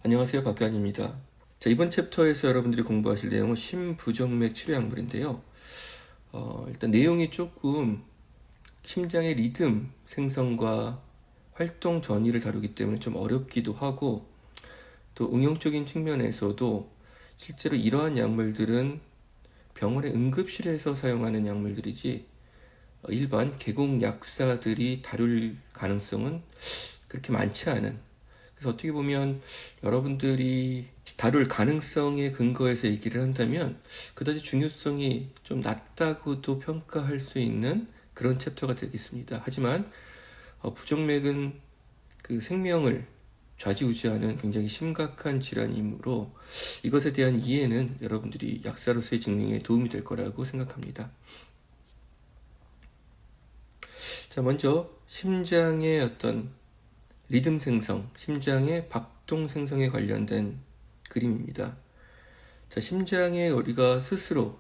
안녕하세요, 박규환입니다. 자, 이번 챕터에서 여러분들이 공부하실 내용은 심부정맥 치료 약물인데요. 일단 내용이 조금 심장의 리듬 생성과 활동 전이를 다루기 때문에 좀 어렵기도 하고, 또 응용적인 측면에서도 실제로 이러한 약물들은 병원의 응급실에서 사용하는 약물들이지 일반 개공 약사들이 다룰 가능성은 그렇게 많지 않은, 그래서 어떻게 보면 여러분들이 다룰 가능성에 근거해서 얘기를 한다면 그다지 중요성이 좀 낮다고도 평가할 수 있는 그런 챕터가 되겠습니다. 하지만 부정맥은 그 생명을 좌지우지하는 굉장히 심각한 질환이므로 이것에 대한 이해는 여러분들이 약사로서의 증명에 도움이 될 거라고 생각합니다. 자, 먼저 심장의 어떤 리듬 생성, 심장의 박동 생성에 관련된 그림입니다. 자, 심장에 우리가 스스로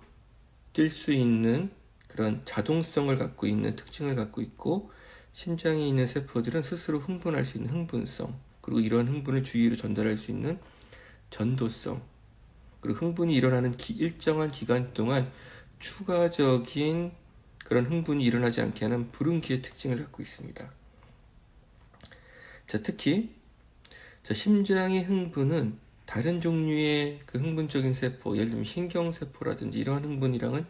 뛸 수 있는 그런 자동성을 갖고 있는 특징을 갖고 있고, 심장에 있는 세포들은 스스로 흥분할 수 있는 흥분성, 그리고 이런 흥분을 주위로 전달할 수 있는 전도성, 그리고 흥분이 일어나는 일정한 기간 동안 추가적인 그런 흥분이 일어나지 않게 하는 불응기의 특징을 갖고 있습니다. 자, 특히 심장의 흥분은 다른 종류의 그 흥분적인 세포, 예를 들면 신경세포라든지 이러한 흥분이랑은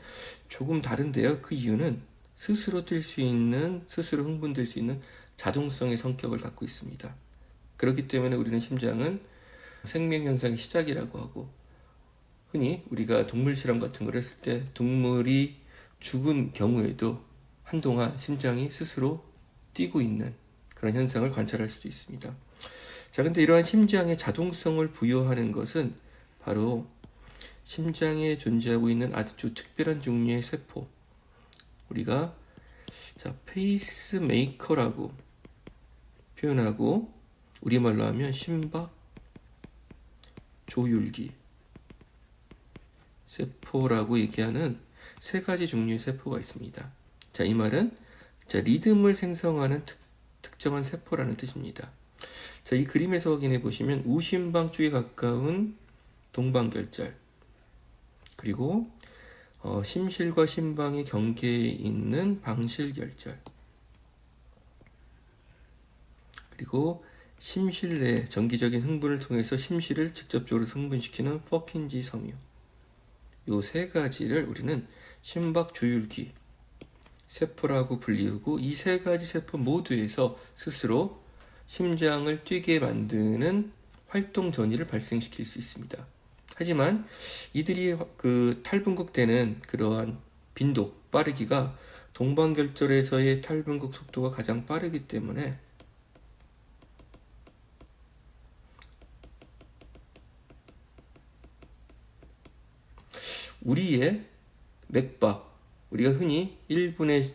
조금 다른데요. 그 이유는 스스로 뛸 수 있는, 스스로 흥분될 수 있는 자동성의 성격을 갖고 있습니다. 그렇기 때문에 우리는 심장은 생명현상의 시작이라고 하고, 흔히 우리가 동물 실험 같은 걸 했을 때 동물이 죽은 경우에도 한동안 심장이 스스로 뛰고 있는 그런 현상을 관찰할 수도 있습니다. 자, 근데 이러한 심장의 자동성을 부여하는 것은 바로 심장에 존재하고 있는 아주 특별한 종류의 세포, 우리가 페이스메이커라고 표현하고 우리말로 하면 심박 조율기 세포라고 얘기하는 세 가지 종류의 세포가 있습니다. 자, 이 말은 리듬을 생성하는 특정한 세포라는 뜻입니다. 자, 이 그림에서 확인해 보시면 우심방 쪽에 가까운 동방결절, 그리고 심실과 심방의 경계에 있는 방실결절, 그리고 심실 내 정기적인 흥분을 통해서 심실을 직접적으로 흥분시키는 퍼킨지 섬유, 이 세 가지를 우리는 심박 조율기 세포라고 불리우고, 이 세 가지 세포 모두에서 스스로 심장을 뛰게 만드는 활동 전이를 발생시킬 수 있습니다. 하지만 이들이 그 탈분극되는 그러한 빈도, 빠르기가 동방결절에서의 탈분극 속도가 가장 빠르기 때문에 우리의 맥박, 우리가 흔히 1분에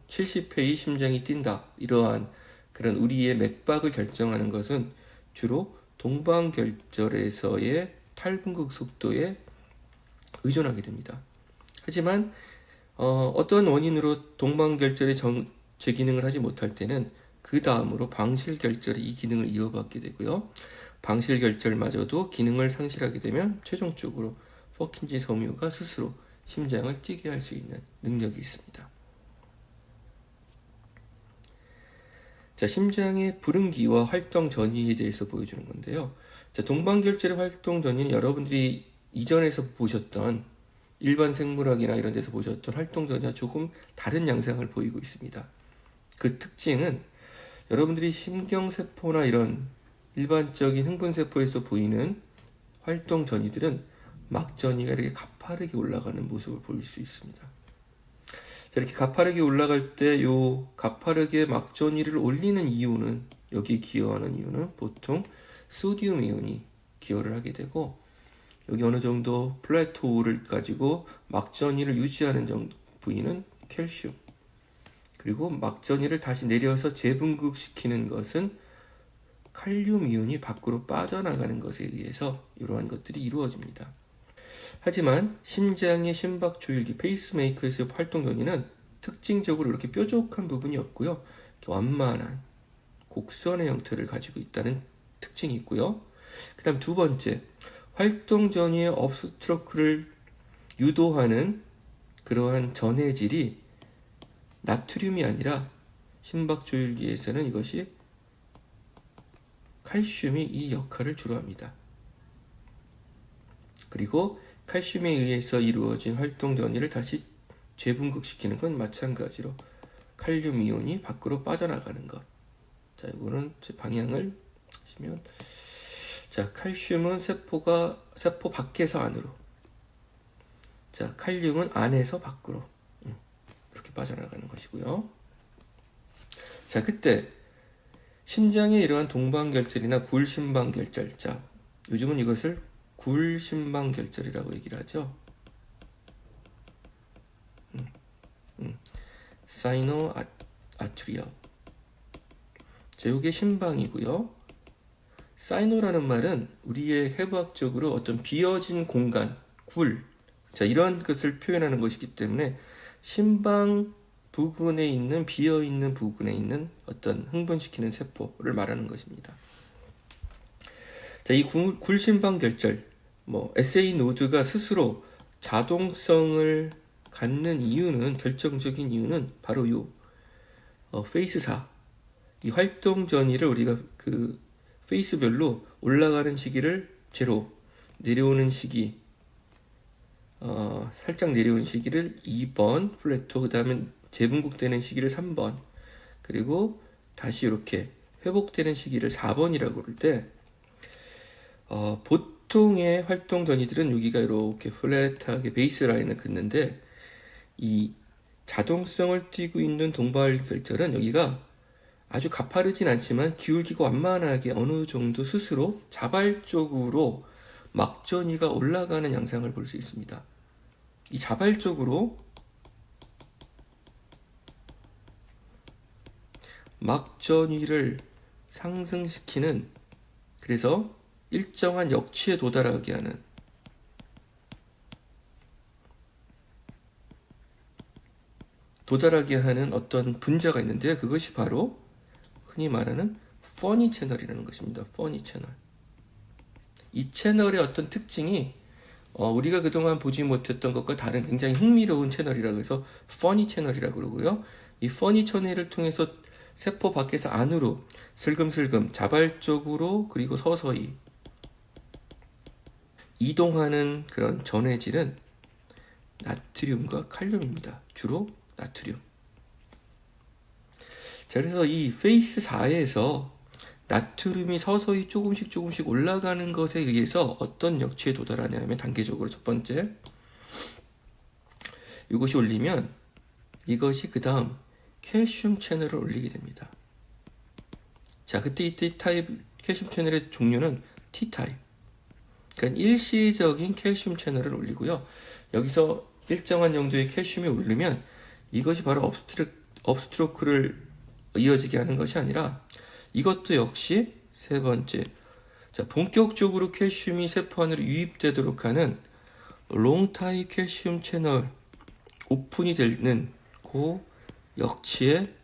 70회의 심장이 뛴다, 이러한 그런 우리의 맥박을 결정하는 것은 주로 동방결절에서의 탈분극 속도에 의존하게 됩니다. 하지만 어떠한 원인으로 동방결절의 제기능을 하지 못할 때는 그 다음으로 방실결절이 이 기능을 이어받게 되고요. 방실결절마저도 기능을 상실하게 되면 최종적으로 퍼킨지 섬유가 스스로 심장을 뛰게 할 수 있는 능력이 있습니다. 자, 심장의 불응기와 활동 전이에 대해서 보여주는 건데요. 자, 동방결절의 활동 전이는 여러분들이 이전에서 보셨던 일반 생물학이나 이런 데서 보셨던 활동 전이와 조금 다른 양상을 보이고 있습니다. 그 특징은 여러분들이 신경세포나 이런 일반적인 흥분세포에서 보이는 활동 전이들은 막전이가 이렇게 가파르게 올라가는 모습을 보일 수 있습니다. 자, 이렇게 가파르게 올라갈 때 요 가파르게 막전이를 올리는 이유는, 여기 기여하는 이유는 보통 소디움 이온이 기여를 하게 되고, 여기 어느 정도 플래토를 가지고 막전이를 유지하는 부위는 칼슘, 그리고 막전이를 다시 내려서 재분극시키는 것은 칼륨 이온이 밖으로 빠져나가는 것에 의해서 이러한 것들이 이루어집니다. 하지만 심장의 심박 조율기 페이스메이커에서의 활동 전이는 특징적으로 이렇게 뾰족한 부분이 없고요, 완만한 곡선의 형태를 가지고 있다는 특징이 있고요. 그 다음 두 번째, 활동 전이의 업스트로크를 유도하는 그러한 전해질이 나트륨이 아니라 심박조율기에서는 이것이 칼슘이 이 역할을 주로 합니다. 그리고 칼슘에 의해서 이루어진 활동 전이를 다시 재분극시키는 건 마찬가지로 칼륨 이온이 밖으로 빠져나가는 것. 자, 이거는 제 방향을 보시면, 자, 칼슘은 세포 밖에서 안으로, 자, 칼륨은 안에서 밖으로 이렇게 빠져나가는 것이고요. 자, 그때 심장에 이러한 동방결절이나 굴심방결절, 자, 요즘은 이것을 굴심방결절이라고 얘기를 하죠. 사이노 아트리얼. 자, 이게 심방이고요. 사이노라는 말은 우리의 해부학적으로 어떤 비어진 공간, 굴, 자, 이런 것을 표현하는 것이기 때문에 심방 부근에 있는, 비어있는 부근에 있는 어떤 흥분시키는 세포를 말하는 것입니다. 자, 이 굴심방결절, SA 노드가 스스로 자동성을 갖는 이유는, 결정적인 이유는 바로 페이스 4, 이 활동 전이를 우리가 그 페이스별로 올라가는 시기를 제로, 내려오는 시기, 살짝 내려오는 시기를 2번 플래토, 그 다음에 재분국되는 시기를 3번, 그리고 다시 이렇게 회복되는 시기를 4번이라고 그럴 때, 보통의 활동 전이들은 여기가 이렇게 플랫하게 베이스라인을 긋는데, 이 자동성을 띠고 있는 동방결절은 여기가 아주 가파르진 않지만 기울기가 완만하게 어느 정도 스스로 자발적으로 막전이가 올라가는 양상을 볼 수 있습니다. 이 자발적으로 막전위를 상승시키는, 그래서 일정한 역치에 도달하게 하는 어떤 분자가 있는데요. 그것이 바로 흔히 말하는 퍼니 채널이라는 것입니다. 퍼니 채널. 이 채널의 어떤 특징이 우리가 그동안 보지 못했던 것과 다른 굉장히 흥미로운 채널이라고 해서 퍼니 채널이라고 그러고요. 이 퍼니 채널을 통해서 세포 밖에서 안으로 슬금슬금 자발적으로 그리고 서서히 이동하는 그런 전해질은 나트륨과 칼륨입니다. 주로 나트륨. 자, 그래서 이 페이스 4에서 나트륨이 서서히 조금씩 올라가는 것에 의해서 어떤 역치에 도달하냐면, 단계적으로 첫 번째, 이것이 올리면 이것이 그 다음 칼슘 채널을 올리게 됩니다. 자, 그때 이때 타입 칼슘 채널의 종류는 T타입. 그러니까 일시적인 칼슘 채널을 올리고요. 여기서 일정한 정도의 칼슘이 오르면 이것이 바로 업스트로크를 이어지게 하는 것이 아니라, 이것도 역시 세 번째, 자, 본격적으로 칼슘이 세포 안으로 유입되도록 하는 롱타입 칼슘 채널 오픈이 되는 그 역치에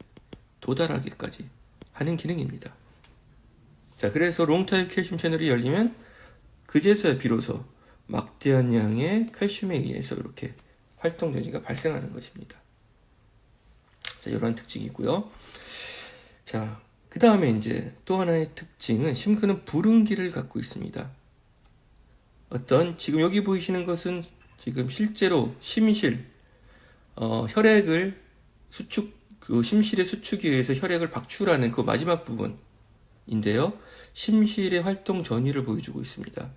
도달하기까지 하는 기능입니다. 자, 그래서 롱타입 칼슘 채널이 열리면 그제서야 비로소 막대한 양의 칼슘에 의해서 이렇게 활동 전이가 발생하는 것입니다. 자, 이런 특징이 있고요. 자, 그 다음에 이제 또 하나의 특징은, 심근은 부릉기를 갖고 있습니다. 지금 여기 보이시는 것은 지금 실제로 심실, 혈액을 심실의 수축에 의해서 혈액을 박출하는 그 마지막 부분인데요. 심실의 활동 전이를 보여주고 있습니다.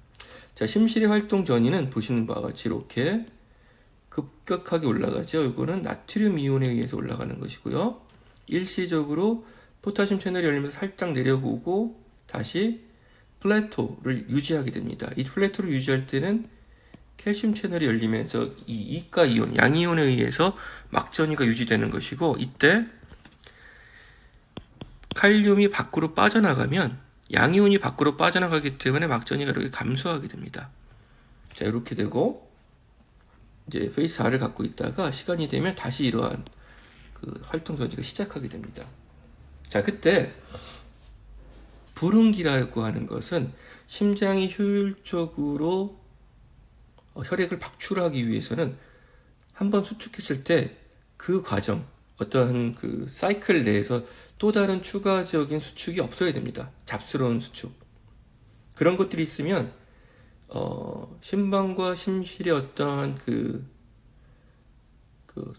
자, 심실의 활동 전이는 보시는 바와 같이 이렇게 급격하게 올라가죠. 이거는 나트륨 이온에 의해서 올라가는 것이고요. 일시적으로 포타슘 채널이 열리면서 살짝 내려오고 다시 플래토를 유지하게 됩니다. 이 플래토를 유지할 때는 칼슘 채널이 열리면서 이 이가 이온, 양이온에 의해서 막전이가 유지되는 것이고, 이때 칼륨이 밖으로 빠져나가면 양이온이 밖으로 빠져나가기 때문에 막전이가 이렇게 감소하게 됩니다. 자, 이렇게 되고 이제 페이스 4를 갖고 있다가 시간이 되면 다시 이러한 그 활동 전지가 시작하게 됩니다. 자, 그때 부릉기라고 하는 것은 심장이 효율적으로 혈액을 박출하기 위해서는 한번 수축했을 때 그 과정, 어떠한 그 사이클 내에서 또 다른 추가적인 수축이 없어야 됩니다. 잡스러운 수축. 그런 것들이 있으면 심방과 심실의 어떠한 그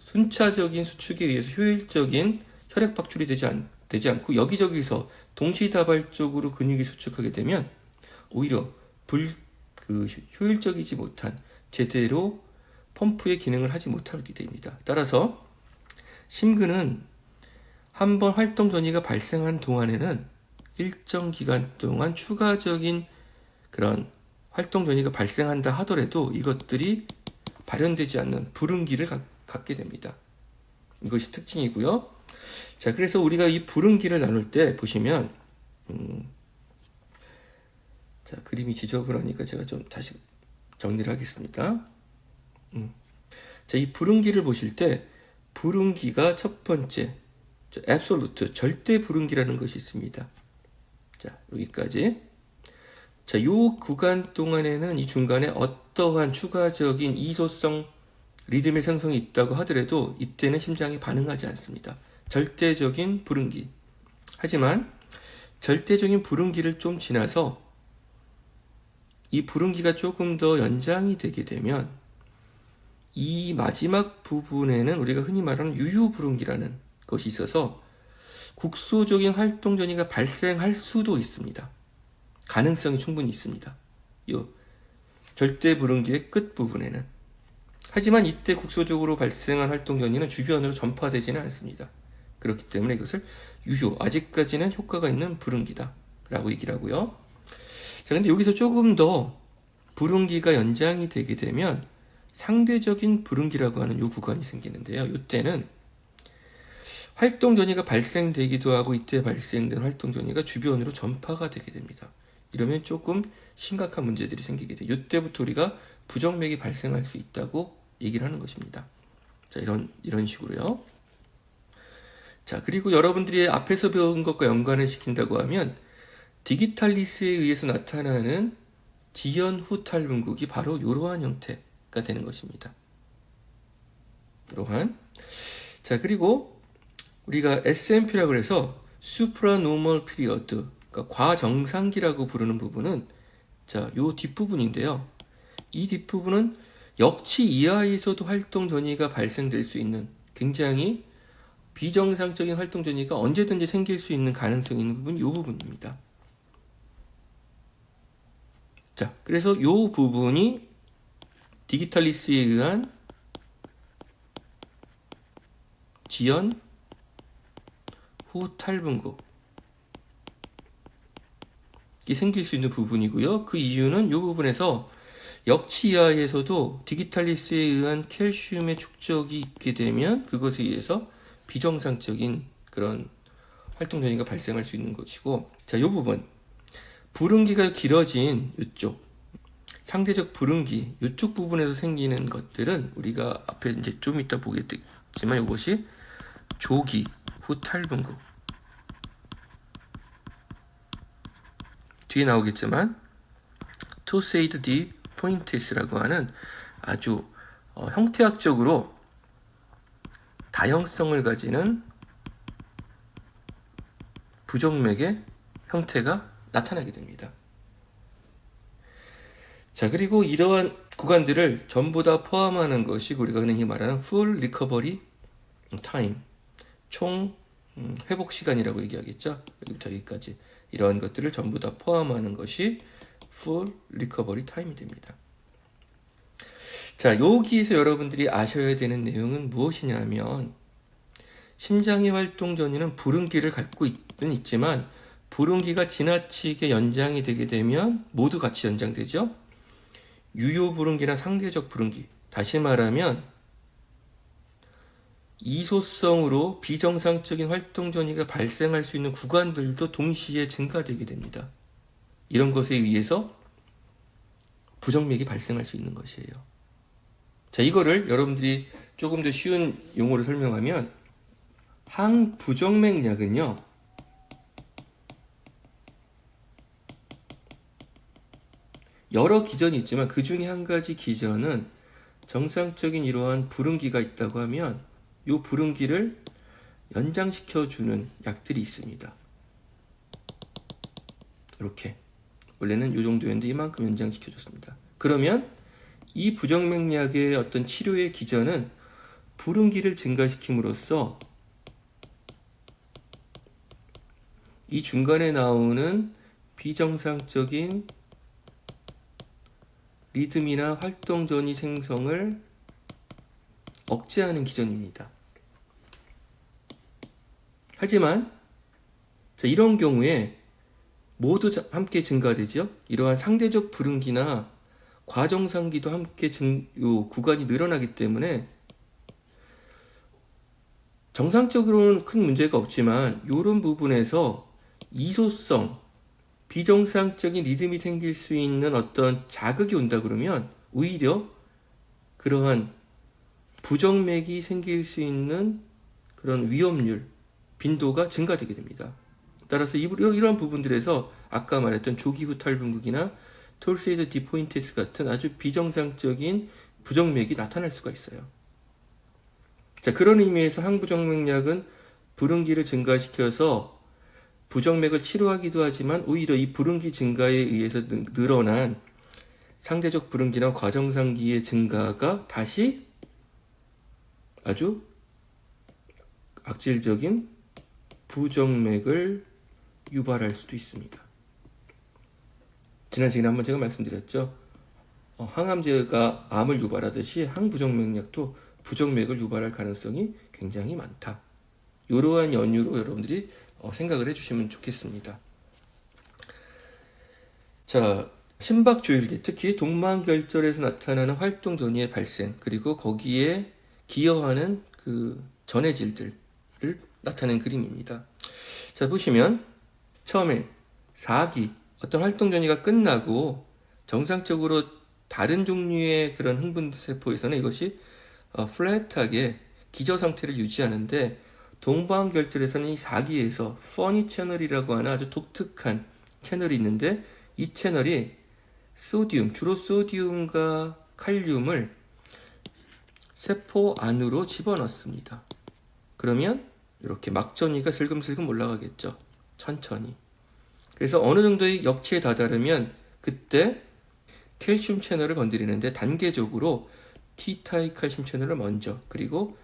순차적인 수축에 의해서 효율적인 혈액 박출이 되지 않고 여기저기서 동시다발적으로 근육이 수축하게 되면 오히려 효율적이지 못한 제대로 펌프의 기능을 하지 못하게 됩니다. 따라서 심근은 한번 활동 전이가 발생한 동안에는 일정 기간 동안 추가적인 그런 활동 전이가 발생한다 하더라도 이것들이 발현되지 않는 불응기를 갖게 됩니다. 이것이 특징이고요. 자, 그래서 우리가 이 불응기를 나눌 때 보시면 자, 그림이 지저분하니까 제가 좀 다시 정리를 하겠습니다. 자, 이 불응기를 보실 때 불응기가 첫 번째 absolute 절대 불응기라는 것이 있습니다. 자, 여기까지. 자, 요 구간 동안에는 이 중간에 어떠한 추가적인 이소성 리듬의 생성이 있다고 하더라도 이때는 심장이 반응하지 않습니다. 절대적인 불응기. 하지만 절대적인 불응기를 좀 지나서 이 불응기가 조금 더 연장이 되게 되면 이 마지막 부분에는 우리가 흔히 말하는 유효불응기라는 것이 있어서 국소적인 활동 전이가 발생할 수도 있습니다. 가능성이 충분히 있습니다. 이 절대 불응기의 끝 부분에는. 하지만 이때 국소적으로 발생한 활동 전이는 주변으로 전파되지는 않습니다. 그렇기 때문에 이것을 아직까지는 효과가 있는 불응기다 라고 얘기를 하고요. 자, 근데 여기서 조금 더 불응기가 연장이 되게 되면 상대적인 불응기라고 하는 요 구간이 생기는데요. 이때는 활동 전이가 발생되기도 하고 이때 발생된 활동 전이가 주변으로 전파가 되게 됩니다. 이러면 조금 심각한 문제들이 생기게 돼요. 이때부터 우리가 부정맥이 발생할 수 있다고 얘기를 하는 것입니다. 자, 이런 식으로요. 자, 그리고 여러분들이 앞에서 배운 것과 연관을 시킨다고 하면 디기탈리스에 의해서 나타나는 지연 후 탈분국이 바로 이러한 형태가 되는 것입니다. 이러한. 자, 그리고 우리가 SNP라고 해서 supranormal period, 그러니까 과정상기라고 부르는 부분은 자, 요 뒷부분인데요. 이 뒷부분은 역치 이하에서도 활동 전이가 발생될 수 있는 굉장히 비정상적인 활동 전이가 언제든지 생길 수 있는 가능성이 있는 부분이 이 부분입니다. 자, 그래서 이 부분이 디기탈리스에 의한 지연 후 탈분국이 생길 수 있는 부분이고요. 그 이유는 이 부분에서 역치이하에서도 디기탈리스에 의한 칼슘의 축적이 있게 되면 그것에 의해서 비정상적인 그런 활동 전이가 발생할 수 있는 것이고, 자, 이 부분 불응기가 길어진 이쪽 상대적 불응기 이쪽 부분에서 생기는 것들은 우리가 앞에 이제 좀 이따 보겠지만 이것이 조기 후 탈분국 뒤에 나오겠지만 토세이드 디 포인테스라고 하는 아주 형태학적으로 다형성을 가지는 부정맥의 형태가 나타나게 됩니다. 자, 그리고 이러한 구간들을 전부 다 포함하는 것이 우리가 흔히 말하는 full recovery time, 총 회복 시간이라고 얘기하겠죠. 여기부터 여기까지 이러한 것들을 전부 다 포함하는 것이 full recovery time이 됩니다. 자, 여기에서 여러분들이 아셔야 되는 내용은 무엇이냐면 심장의 활동 전이는 불응기를 갖고 있지만 불응기가 지나치게 연장이 되게 되면 모두 같이 연장되죠. 유효 불응기나 상대적 불응기, 다시 말하면 이소성으로 비정상적인 활동 전이가 발생할 수 있는 구간들도 동시에 증가되게 됩니다. 이런 것에 의해서 부정맥이 발생할 수 있는 것이에요. 자, 이거를 여러분들이 조금 더 쉬운 용어로 설명하면 항부정맥약은요, 여러 기전이 있지만 그 중에 한 가지 기전은 정상적인 이러한 부릉기가 있다고 하면 이 부릉기를 연장시켜주는 약들이 있습니다. 이렇게 원래는 이 정도였는데 이만큼 연장시켜줬습니다. 그러면 이 부정맥락의 어떤 치료의 기전은 부릉기를 증가시킴으로써 이 중간에 나오는 비정상적인 리듬이나 활동 전이 생성을 억제하는 기전입니다. 하지만 이런 경우에 모두 함께 증가되죠. 이러한 상대적 부릉기나 과정상기도 함께 요 구간이 늘어나기 때문에 정상적으로는 큰 문제가 없지만 이런 부분에서 이소성, 비정상적인 리듬이 생길 수 있는 어떤 자극이 온다 그러면 오히려 그러한 부정맥이 생길 수 있는 그런 위험률, 빈도가 증가되게 됩니다. 따라서 이러한 부분들에서 아까 말했던 조기후 탈분극이나 톨세이드 디포인티스 같은 아주 비정상적인 부정맥이 나타날 수가 있어요. 자, 그런 의미에서 항부정맥약은 부릉기를 증가시켜서 부정맥을 치료하기도 하지만 오히려 이 부릉기 증가에 의해서 늘어난 상대적 부릉기나 과정상기의 증가가 다시 아주 악질적인 부정맥을 유발할 수도 있습니다. 지난 시간에 한번 제가 말씀드렸죠. 항암제가 암을 유발하듯이 항부정맥약도 부정맥을 유발할 가능성이 굉장히 많다. 이러한 연유로 여러분들이 생각을 해주시면 좋겠습니다. 자, 심박조율기, 특히 동반결절에서 나타나는 활동 전이의 발생, 그리고 거기에 기여하는 그 전해질들을 나타낸 그림입니다. 자, 보시면 처음에 4기 어떤 활동 전이가 끝나고 정상적으로 다른 종류의 그런 흥분세포에서는 이것이 플랫하게 기저 상태를 유지하는데 동반결절에서는 이 4기에서 퍼니 채널이라고 하는 아주 독특한 채널이 있는데 이 채널이 주로 소디움과 칼륨을 세포 안으로 집어넣습니다. 그러면 이렇게 막전이가 슬금슬금 올라가겠죠. 천천히. 그래서 어느 정도의 역치에 다다르면 그때 칼슘 채널을 건드리는데 단계적으로 T타입 칼슘 채널을 먼저, 그리고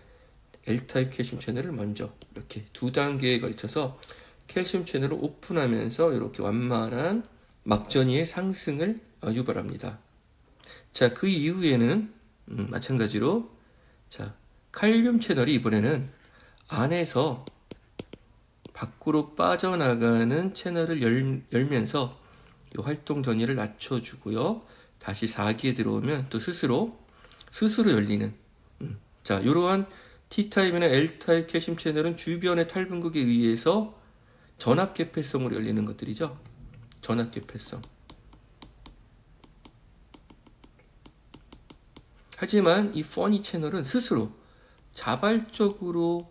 L타입 칼슘 채널을 먼저, 이렇게 두 단계에 걸쳐서 칼슘 채널을 오픈하면서 이렇게 완만한 막전이의 상승을 유발합니다. 자, 그 이후에는 마찬가지로 칼륨 채널이 이번에는 안에서 밖으로 빠져나가는 채널을 열면서 이 활동 전이를 낮춰주고요. 다시 4기에 들어오면 또 스스로 열리는 자, 이러한 T타입이나 L타입 칼슘 채널은 주변의 탈분극에 의해서 전압개폐성으로 열리는 것들이죠. 전압개폐성. 하지만 이 퍼니 채널은 스스로 자발적으로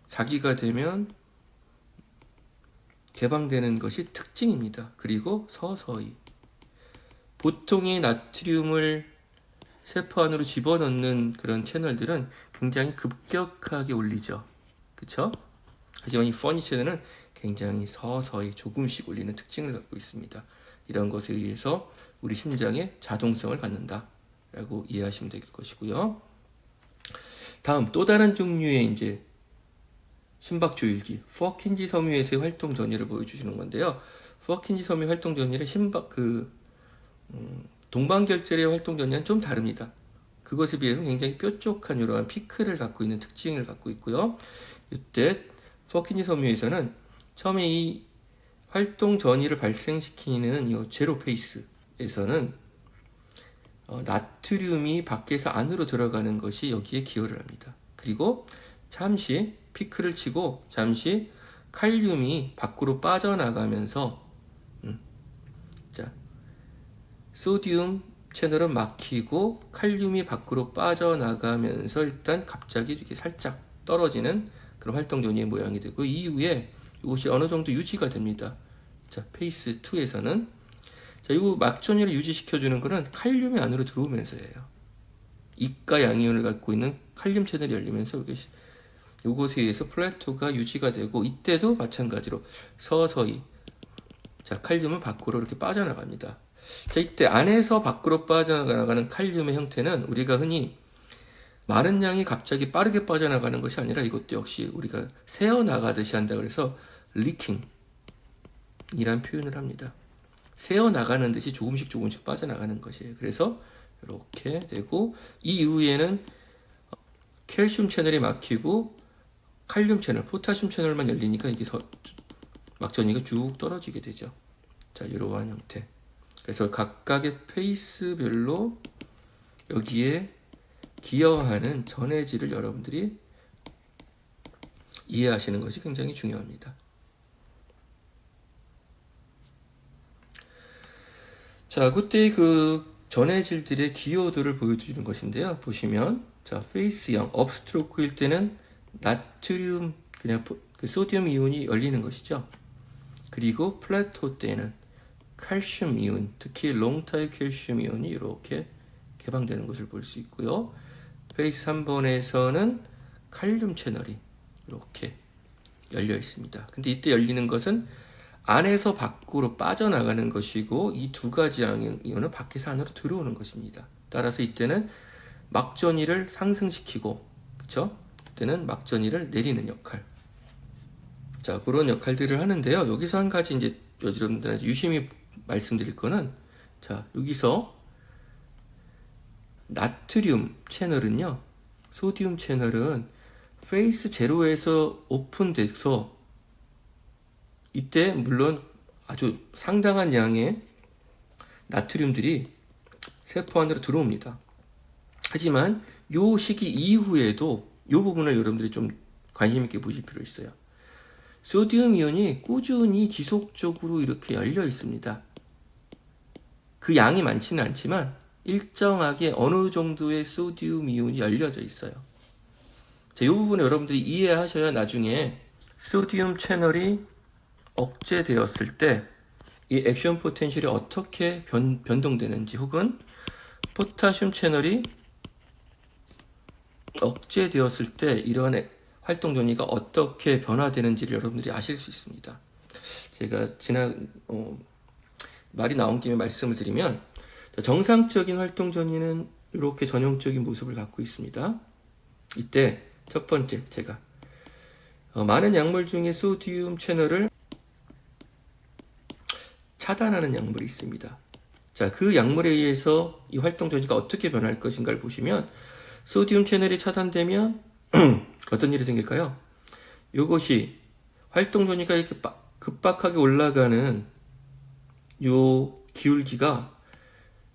4기가 되면 개방되는 것이 특징입니다. 그리고 서서히 보통의 나트륨을 세포 안으로 집어넣는 그런 채널들은 굉장히 급격하게 올리죠. 그쵸? 하지만 이 퍼니 채널은 굉장히 서서히 조금씩 올리는 특징을 갖고 있습니다. 이런 것에 의해서 우리 심장의 자동성을 갖는다 라고 이해하시면 될 것이고요. 다음 또 다른 종류의 이제 심박조율기, 퍼킨지 섬유에서의 활동 전이를 보여주시는 건데요. 퍼킨지 섬유 활동 전이는 동반결절의 활동 전이와는 좀 다릅니다. 그것에 비해서는 굉장히 뾰족한 이러한 피크를 갖고 있는 특징을 갖고 있고요. 이때 퍼킨지 섬유에서는 처음에 이 활동 전이를 발생시키는 이 제로 페이스에서는 나트륨이 밖에서 안으로 들어가는 것이 여기에 기여를 합니다. 그리고 잠시 피크를 치고 잠시 칼륨이 밖으로 빠져나가면서 소디움 채널은 막히고 칼륨이 밖으로 빠져나가면서 일단 갑자기 이렇게 살짝 떨어지는 그런 활동 전이의 모양이 되고 이후에 이것이 어느 정도 유지가 됩니다. 자, 페이스 2에서는 자, 이거 막전이를 유지시켜주는 거는 칼륨이 안으로 들어오면서예요. 이가 양이온을 갖고 있는 칼륨 채널이 열리면서 이것에 의해서 플라토가 유지가 되고, 이때도 마찬가지로 서서히 자, 칼륨은 밖으로 이렇게 빠져나갑니다. 자, 이때 안에서 밖으로 빠져나가는 칼륨의 형태는 우리가 흔히 많은 양이 갑자기 빠르게 빠져나가는 것이 아니라 이것도 역시 우리가 새어나가듯이 한다 그래서 리킹 이란 표현을 합니다. 새어나가는 듯이 조금씩 빠져나가는 것이에요. 그래서 이렇게 되고, 이 이후에는 칼슘 채널이 막히고 칼륨 채널, 포타슘 채널만 열리니까 이게 막전이가 쭉 떨어지게 되죠. 자, 이러한 형태. 그래서 각각의 페이스별로 여기에 기여하는 전해질을 여러분들이 이해하시는 것이 굉장히 중요합니다. 자, 그때 그 전해질들의 기여도를 보여주는 것인데요. 보시면, 자, 페이스형, 업스트로크일 때는 나트륨, 그냥 그 소디움 이온이 열리는 것이죠. 그리고 플라토 때는 칼슘 이온, 특히 롱타입 칼슘 이온이 이렇게 개방되는 것을 볼 수 있고요. 페이스 3번에서는 칼륨 채널이 이렇게 열려 있습니다. 근데 이때 열리는 것은 안에서 밖으로 빠져나가는 것이고, 이 두 가지 이온은 밖에서 안으로 들어오는 것입니다. 따라서 이때는 막전이를 상승시키고, 그쵸? 이때는 막전이를 내리는 역할. 자, 그런 역할들을 하는데요. 여기서 한 가지 이제 여러분들한테 유심히 말씀드릴 거는, 자, 여기서 나트륨 채널은요, 소디움 채널은 페이스 제로에서 오픈돼서 이때 물론 아주 상당한 양의 나트륨들이 세포 안으로 들어옵니다. 하지만 이 시기 이후에도 이 부분을 여러분들이 좀 관심 있게 보실 필요 있어요. 소디움 이온이 꾸준히 지속적으로 이렇게 열려 있습니다. 그 양이 많지는 않지만 일정하게 어느 정도의 소디움 이온이 열려져 있어요. 자, 이 부분을 여러분들이 이해하셔야 나중에 소디움 채널이 억제되었을 때 이 액션 포텐셜이 어떻게 변동되는지, 혹은 포타슘 채널이 억제되었을 때 이러한 활동 전이가 어떻게 변화되는지를 여러분들이 아실 수 있습니다. 제가 말이 나온 김에 말씀을 드리면, 정상적인 활동 전이는 이렇게 전형적인 모습을 갖고 있습니다. 이때 첫 번째, 제가 많은 약물 중에 소디움 채널을 차단하는 약물이 있습니다. 자, 그 약물에 의해서 이 활동 전이가 어떻게 변할 것인가를 보시면, 소디움 채널이 차단되면 어떤 일이 생길까요? 이것이 활동 전이가 이렇게 급박하게 올라가는 요 기울기가,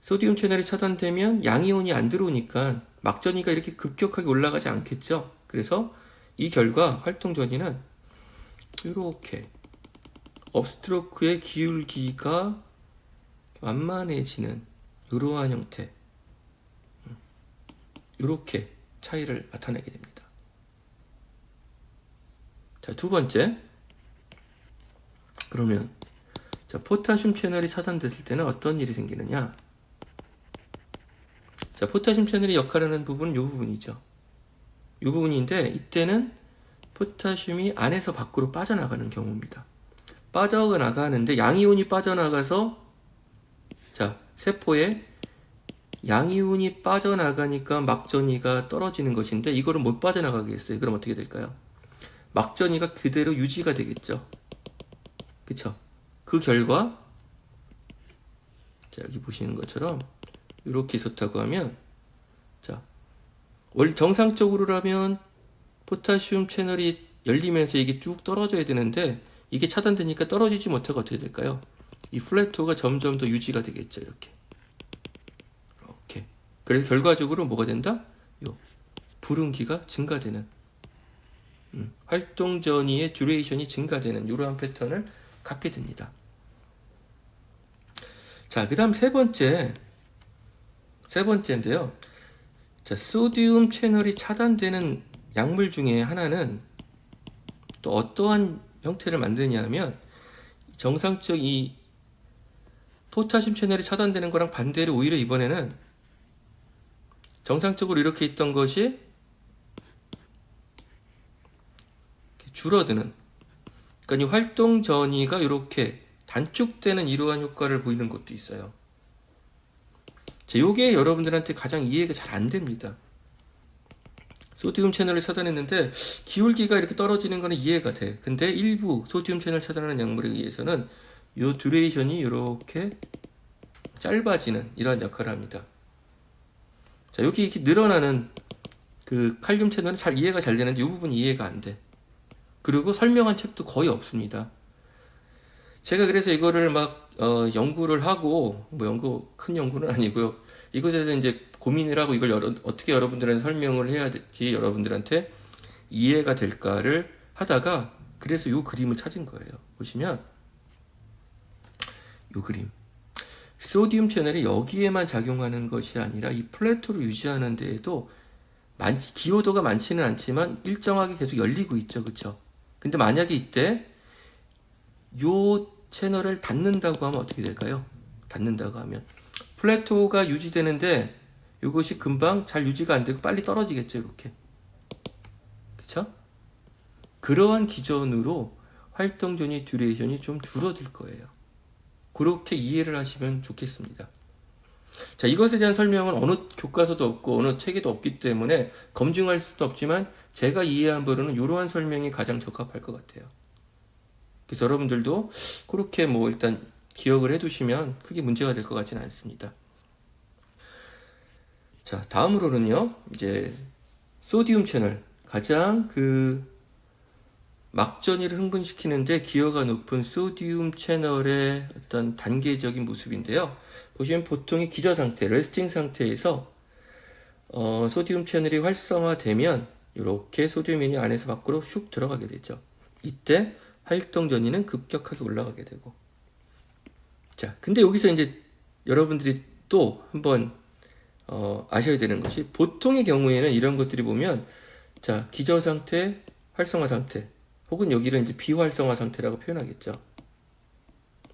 소디움 채널이 차단되면 양이온이 안 들어오니까 막전이가 이렇게 급격하게 올라가지 않겠죠. 그래서 이 결과 활동 전이는 이렇게 업스트로크의 기울기가 완만해지는 이러한 형태, 이렇게 차이를 나타내게 됩니다. 자, 두 번째, 그러면 자, 포타슘 채널이 차단됐을 때는 어떤 일이 생기느냐? 자, 포타슘 채널이 역할하는 부분은 이 부분이죠. 이 부분인데, 이때는 포타슘이 안에서 밖으로 빠져나가는 경우입니다. 빠져나가는데 양이온이 빠져나가서, 자, 세포에 양이온이 빠져나가니까 막전이가 떨어지는 것인데, 이거를 못 빠져나가게 했어요. 그럼 어떻게 될까요? 막전이가 그대로 유지가 되겠죠. 그쵸? 그 결과, 자, 여기 보시는 것처럼 이렇게 있었다고 하면, 자, 정상적으로라면 포타슘 채널이 열리면서 이게 쭉 떨어져야 되는데, 이게 차단되니까 떨어지지 못하고 어떻게 될까요? 이 플래토가 점점 더 유지가 되겠죠. 이렇게. 그래서 결과적으로 뭐가 된다? 불응기가 증가되는, 활동 전이의 듀레이션이 증가되는 이러한 패턴을 갖게 됩니다. 자, 그 다음 세 번째인데요. 자, 소디움 채널이 차단되는 약물 중에 하나는 또 어떠한 형태를 만드냐 하면, 정상적 이 포타슘 채널이 차단되는 거랑 반대로 오히려 이번에는 정상적으로 이렇게 있던 것이 줄어드는, 그러니까 이 활동 전이가 이렇게 단축되는 이러한 효과를 보이는 것도 있어요. 요게 여러분들한테 가장 이해가 잘 안 됩니다. 소디움 채널을 차단했는데 기울기가 이렇게 떨어지는 거는 이해가 돼. 근데 일부 소디움 채널 차단하는 약물에 의해서는 요 듀레이션이 이렇게 짧아지는 이러한 역할을 합니다. 자, 여기 이렇게 늘어나는 그 칼륨 채널은 잘 이해가 잘 되는데 이 부분이 이해가 안 돼. 그리고 설명한 책도 거의 없습니다. 제가 그래서 이거를 막 연구를 하고, 뭐 큰 연구는 아니고요. 이것에 대해서 이제 고민을 하고 이걸 어떻게 여러분들한테 설명을 해야 될지, 여러분들한테 이해가 될까를 하다가 그래서 이 그림을 찾은 거예요. 보시면 이 그림. 소디움 채널이 여기에만 작용하는 것이 아니라 이 플래토를 유지하는 데에도 기여도가 많지는 않지만 일정하게 계속 열리고 있죠. 그쵸? 근데 만약에 이때 요 채널을 닫는다고 하면 어떻게 될까요? 닫는다고 하면 플래토가 유지되는데 이것이 금방 잘 유지가 안 되고 빨리 떨어지겠죠. 이렇게. 그쵸? 그러한 기준으로 활동 전이 듀레이션이 좀 줄어들 거예요. 그렇게 이해를 하시면 좋겠습니다. 자, 이것에 대한 설명은 어느 교과서도 없고 어느 책에도 없기 때문에 검증할 수도 없지만 제가 이해한 바로는 이러한 설명이 가장 적합할 것 같아요. 그래서 여러분들도 그렇게 뭐 일단 기억을 해두시면 크게 문제가 될 것 같지는 않습니다. 자, 다음으로는요, 이제 소디움 채널, 가장 그 막전이를 흥분시키는데 기여가 높은 소디움 채널의 어떤 단계적인 모습인데요. 보시면 보통의 기저 상태, 레스팅 상태에서 소디움 채널이 활성화되면 이렇게 소디움이 안에서 밖으로 슉 들어가게 되죠. 이때 활동 전이는 급격하게 올라가게 되고. 자, 근데 여기서 이제 여러분들이 또 한번 아셔야 되는 것이, 보통의 경우에는 이런 것들이 보면, 자, 기저 상태, 활성화 상태, 혹은 여기를 이제 비활성화 상태라고 표현하겠죠.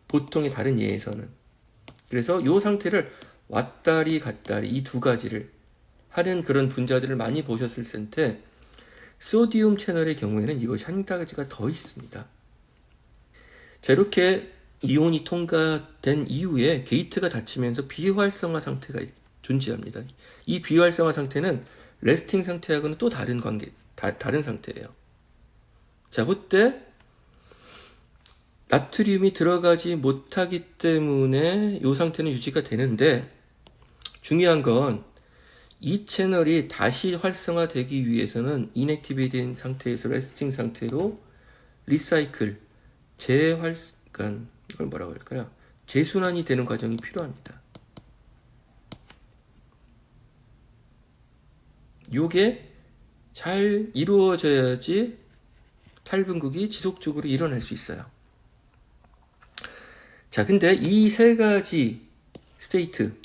보통의 다른 예에서는. 그래서 이 상태를 왔다리 갔다리 이 두 가지를 하는 그런 분자들을 많이 보셨을 텐데, 소디움 채널의 경우에는 이것이 한 가지가 더 있습니다. 자, 이렇게 이온이 통과된 이후에 게이트가 닫히면서 비활성화 상태가 존재합니다. 이 비활성화 상태는 레스팅 상태하고는 또 다른 다른 상태예요. 자, 그때 나트륨이 들어가지 못하기 때문에 이 상태는 유지가 되는데, 중요한 건 이 채널이 다시 활성화되기 위해서는 인액티베이트된 상태에서 레스팅 상태로 리사이클, 그러니까 이걸 뭐라고 할까요? 재순환이 되는 과정이 필요합니다. 요게 잘 이루어져야지 탈분극이 지속적으로 일어날 수 있어요. 자, 근데 이 세 가지 스테이트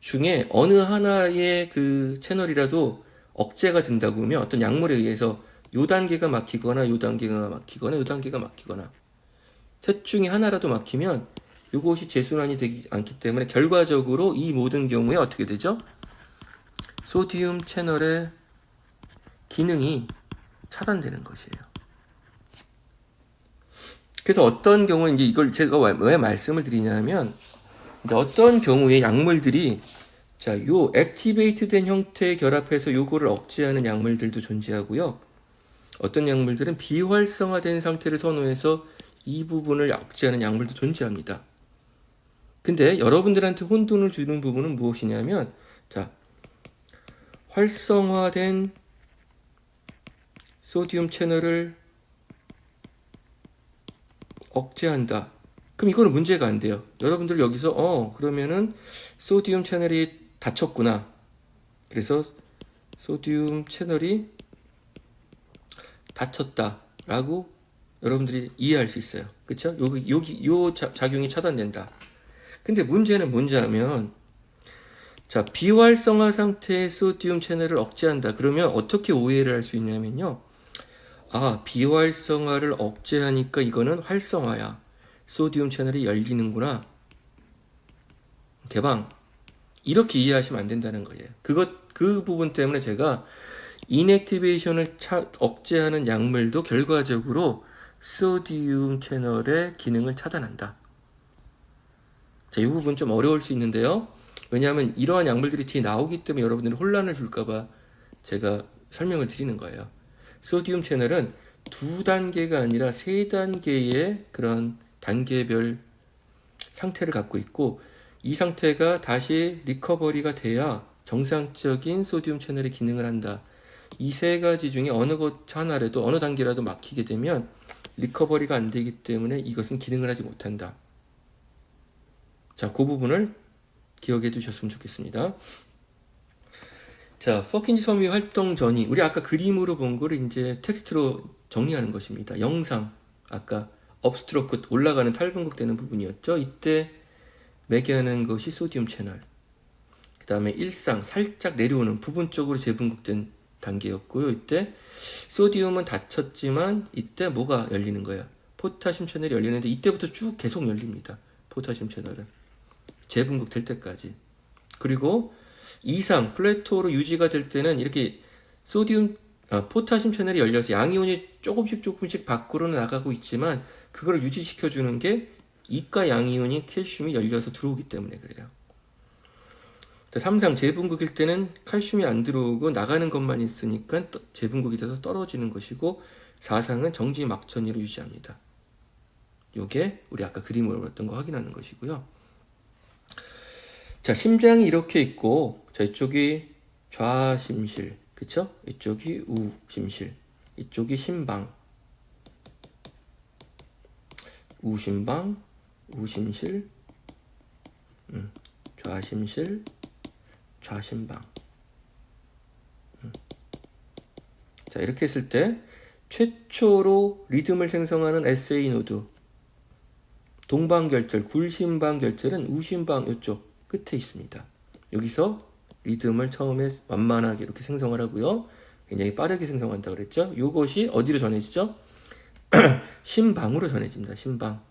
중에 어느 하나의 그 채널이라도 억제가 된다고 하면, 어떤 약물에 의해서 요 단계가 막히거나 요 단계가 막히거나 요 단계가 막히거나 셋 중에 하나라도 막히면 이것이 재순환이 되지 않기 때문에 결과적으로 이 모든 경우에 어떻게 되죠? 소디움 채널의 기능이 차단되는 것이에요. 그래서 어떤 경우에 이제 이걸 제가 왜 말씀을 드리냐면, 이제 어떤 경우에 약물들이, 자, 요 액티베이트된 형태의 결합해서 요거를 억제하는 약물들도 존재하고요. 어떤 약물들은 비활성화된 상태를 선호해서 이 부분을 억제하는 약물도 존재합니다. 근데 여러분들한테 혼돈을 주는 부분은 무엇이냐면, 자, 활성화된 소디움 채널을 억제한다. 그럼 이거는 문제가 안 돼요. 여러분들 여기서 그러면은 소디움 채널이 닫혔구나. 그래서 소디움 채널이 닫혔다라고 여러분들이 이해할 수 있어요. 그렇죠? 요 작용이 차단된다. 근데 문제는 뭔지하면, 자, 비활성화 상태의 소디움 채널을 억제한다. 그러면 어떻게 오해를 할 수 있냐면요. 아, 비활성화를 억제하니까 이거는 활성화야. 소디움 채널이 열리는구나. 개방 이렇게 이해하시면 안 된다는 거예요. 그 부분 때문에 제가 인액티베이션을 억제하는 약물도 결과적으로 소디움 채널의 기능을 차단한다. 자, 이 부분 좀 어려울 수 있는데요. 왜냐하면 이러한 약물들이 뒤에 나오기 때문에 여러분들이 혼란을 줄까봐 제가 설명을 드리는 거예요. 소디움 채널은 2단계가 아니라 3단계의 그런 단계별 상태를 갖고 있고, 이 상태가 다시 리커버리가 돼야 정상적인 소디움 채널의 기능을 한다. 이 3가지 중에 어느 것 하나라도 어느 단계라도 막히게 되면 리커버리가 안 되기 때문에 이것은 기능을 하지 못한다. 자, 그 부분을 기억해 두셨으면 좋겠습니다. 자, 퍼킨지 섬유 활동 전이 우리 아까 그림으로 본 거를 이제 텍스트로 정리하는 것입니다. 영상 아까 업스트로크 올라가는 탈분극 되는 부분이었죠. 이때 매개하는 것이 소디움 채널. 그 다음에 일상 살짝 내려오는 부분적으로 재분극된 단계였고요. 이때 소디움은 닫혔지만 이때 뭐가 열리는 거야? 포타슘 채널이 열리는데 이때부터 쭉 계속 열립니다. 포타슘 채널은 재분극 될 때까지. 그리고 이상 플래토로 유지가 될 때는 이렇게 포타슘 채널이 열려서 양이온이 조금씩 밖으로 나가고 있지만 그걸 유지시켜 주는 게 이가 양이온이 칼슘이 열려서 들어오기 때문에 그래요. 3상 재분극일 때는 칼슘이 안 들어오고 나가는 것만 있으니까 재분극이 돼서 떨어지는 것이고, 4상은 정지 막전이로 유지합니다. 요게 우리 아까 그림으로 봤던 거 확인하는 것이고요. 자, 심장이 이렇게 있고, 자, 이쪽이 좌심실, 그쵸? 이쪽이 우심실, 이쪽이 심방, 우심방, 우심실, 좌심실, 좌심방. 자, 이렇게 했을 때 최초로 리듬을 생성하는 SA 노드, 동방결절, 굴심방결절은 우심방 이쪽 끝에 있습니다. 여기서 리듬을 처음에 완만하게 이렇게 생성을 하고요. 굉장히 빠르게 생성한다 그랬죠. 이것이 어디로 전해지죠? 심방으로 전해집니다. 심방.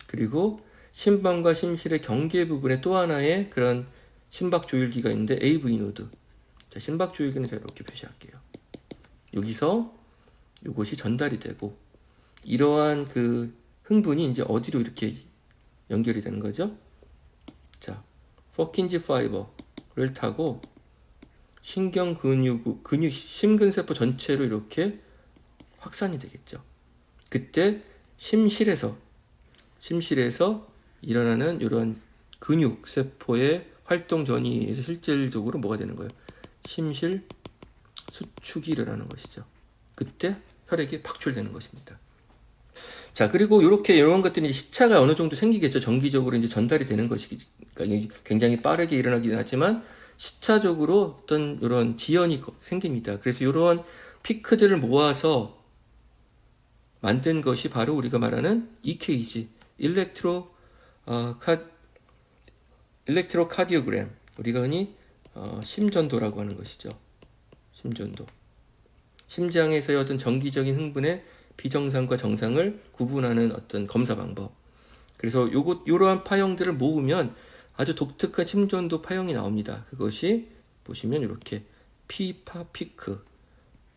그리고 심방과 심실의 경계 부분에 또 하나의 그런 심박 조율기가 있는데 AV 노드. 자, 심박 조율기는 제가 이렇게 표시할게요. 여기서 이것이 전달이 되고, 이러한 그 흥분이 이제 어디로 이렇게 연결이 되는 거죠? 자, 퍼킨지 파이버를 타고 신경 근육 심근세포 전체로 이렇게 확산이 되겠죠. 그때 심실에서 일어나는 이런 근육 세포의 활동 전이에서 실질적으로 뭐가 되는 거예요? 심실 수축이 일어나는 것이죠. 그때 혈액이 박출되는 것입니다. 자, 그리고 이런 것들이 시차가 어느 정도 생기겠죠. 정기적으로 이제 전달이 되는 것이니까 굉장히 빠르게 일어나긴 하지만 시차적으로 어떤 이런 지연이 생깁니다. 그래서 이러한 피크들을 모아서 만든 것이 바로 우리가 말하는 EKG, 일렉트로카디오그램, 우리가 흔히 심전도라고 하는 것이죠. 심전도. 심장에서의 어떤 정기적인 흥분의 비정상과 정상을 구분하는 어떤 검사 방법. 그래서 이러한 파형들을 모으면 아주 독특한 심전도 파형이 나옵니다. 그것이 보시면 이렇게 피파 피크,